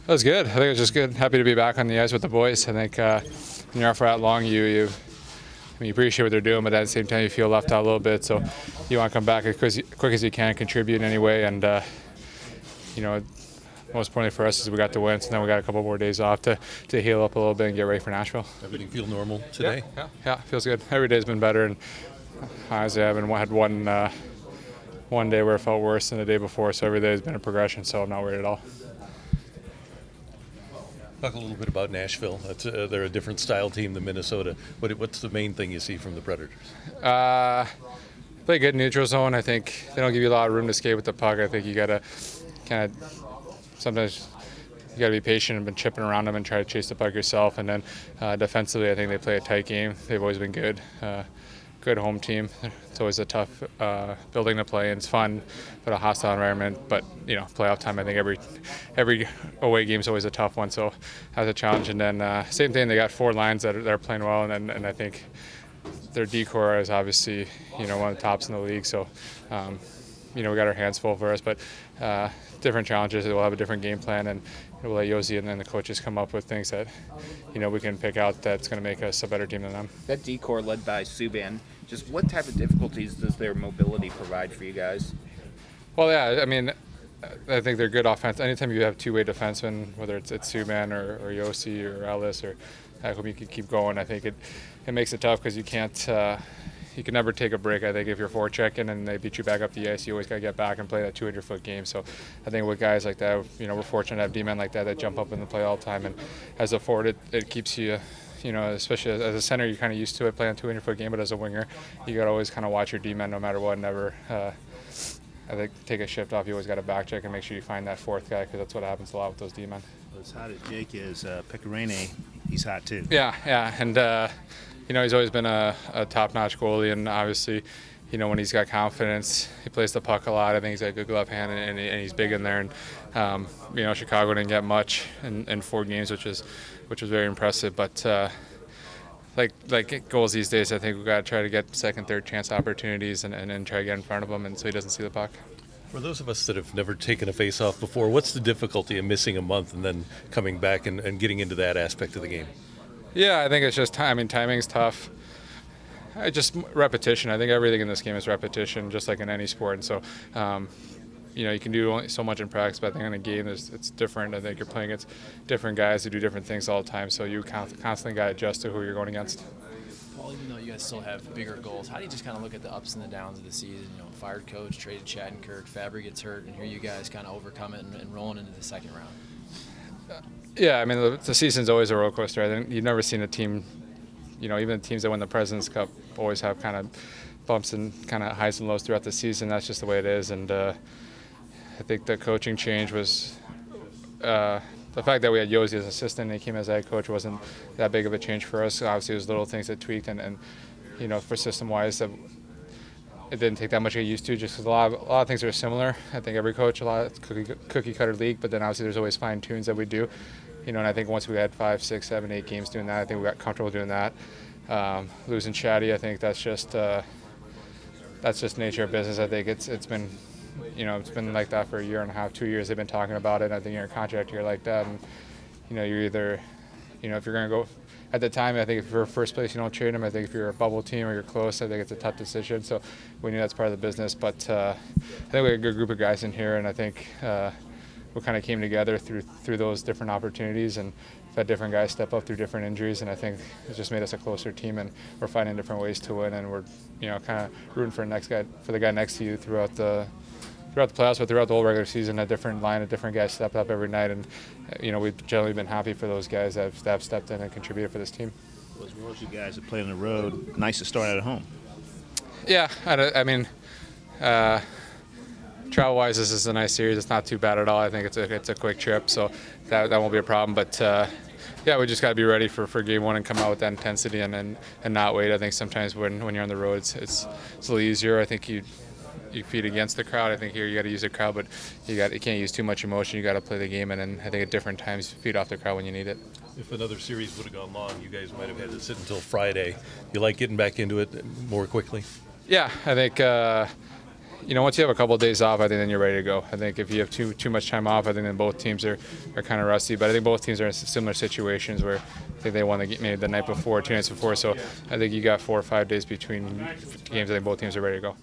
That was good. I think it was just good. Happy to be back on the ice with the boys. I think when you're out for that long, you appreciate what they're doing, but at the same time you feel left out a little bit. So you want to come back as quick as you can, contribute in any way, and most importantly for us is we got the win. So then we got a couple more days off to heal up a little bit and get ready for Nashville. Everything feel normal today? Yeah, feels good. Every day's been better, and honestly, I haven't had one day where it felt worse than the day before. So every day has been a progression. So I'm not worried at all. Talk a little bit about Nashville. They're a different style team than Minnesota. What's the main thing you see from the Predators? Play good neutral zone. I think they don't give you a lot of room to skate with the puck. I think you got to kind of sometimes you got to be patient and chipping around them and try to chase the puck yourself. And then defensively, I think they play a tight game. They've always been good. Good home team. It's always a tough building to play, and it's fun, but a hostile environment. But playoff time, I think every away game is always a tough one, so that's a challenge. And then same thing, they got 4 lines that are playing well, and I think their D-core is obviously one of the tops in the league. So we got our hands full for us, but different challenges. We'll have a different game plan, and we'll let Josi and then the coaches come up with things that we can pick out that's going to make us a better team than them. That D-core led by Subban, just what type of difficulties does their mobility provide for you guys? Well, yeah, I mean, I think they're good offense. Anytime you have two-way defensemen, whether it's Subban or Josi or Ellis or whom you can keep going, I think it makes it tough because you can't you can never take a break. I think if you're forechecking and they beat you back up the ice, you always got to get back and play that 200-foot game. So I think with guys like that, we're fortunate to have D-men like that jump up in the play all the time. And as a forward, it keeps you, especially as a center, you're kind of used to it playing a 200-foot game. But as a winger, you got to always kind of watch your D-men no matter what. Never, I think, take a shift off. You always got to back check and make sure you find that fourth guy because that's what happens a lot with those D-men. As hot as Jake is, Pecorine, he's hot too. Yeah, and he's always been a top-notch goalie, and obviously, when he's got confidence, he plays the puck a lot. I think he's got a good glove hand, and he's big in there. And Chicago didn't get much in 4 games, which was very impressive. But like goals these days, I think we've got to try to get second, third chance opportunities and then try to get in front of him, and so he doesn't see the puck. For those of us that have never taken a face-off before, what's the difficulty in missing a month and then coming back and getting into that aspect of the game? Yeah, I think it's just time. I mean, timing's tough. Just repetition. I think everything in this game is repetition, just like in any sport. And so, you can do only so much in practice, but I think in a game it's different. I think you're playing against different guys who do different things all the time, so you constantly got to adjust to who you're going against. Paul, even though you guys still have bigger goals, how do you just kind of look at the ups and the downs of the season? Fired coach, traded Shattenkirk, Fabry gets hurt, and here you guys kind of overcome it and rolling into the second round. Yeah, I mean, the season's always a roller coaster. I think you've never seen a team, even the teams that win the President's Cup always have kind of bumps and kind of highs and lows throughout the season. That's just the way it is. And I think the coaching change was the fact that we had Josi as assistant and he came as head coach wasn't that big of a change for us. Obviously, it was little things that tweaked and for system-wise, it didn't take that much to get used to just because a lot of things are similar. I think every coach, a lot of cookie-cutter league, but then obviously there's always fine-tunes that we do. And I think once we had 5, 6, 7, 8 games doing that, I think we got comfortable doing that. Losing Chatty, I think that's just nature of business. I think it's been, it's been like that for a year and a half, 2 years. They've been talking about it. I think you're in a contract here like that, and you're either, if you're going to go. At the time, I think if you're first place, you don't trade him. I think if you're a bubble team or you're close, I think it's a tough decision. So we knew that's part of the business. But I think we had a good group of guys in here, and I think we kind of came together through those different opportunities and had different guys step up through different injuries. And I think it just made us a closer team, and we're finding different ways to win. And we're kind of rooting for the guy next to you throughout the playoffs, but throughout the whole regular season, a different line of different guys stepped up every night, and we've generally been happy for those guys that have stepped in and contributed for this team. Well, as well as you guys have played on the road, nice to start out at home. Yeah, I mean, travel-wise, this is a nice series. It's not too bad at all. I think it's a quick trip, so that won't be a problem. But yeah, we just got to be ready for game one and come out with that intensity and not wait. I think sometimes when you're on the road, it's a little easier. I think you feed against the crowd. I think here you got to use the crowd, but you can't use too much emotion. You got to play the game, and then I think at different times you feed off the crowd when you need it. If another series would have gone long, you guys might have had to sit until Friday. You like getting back into it more quickly? Yeah, I think Once you have a couple of days off, I think then you're ready to go. I think if you have too much time off, I think then both teams are kind of rusty. But I think both teams are in similar situations where I think they won the game maybe the night before, 2 nights before. So I think you got 4 or 5 days between games. I think both teams are ready to go.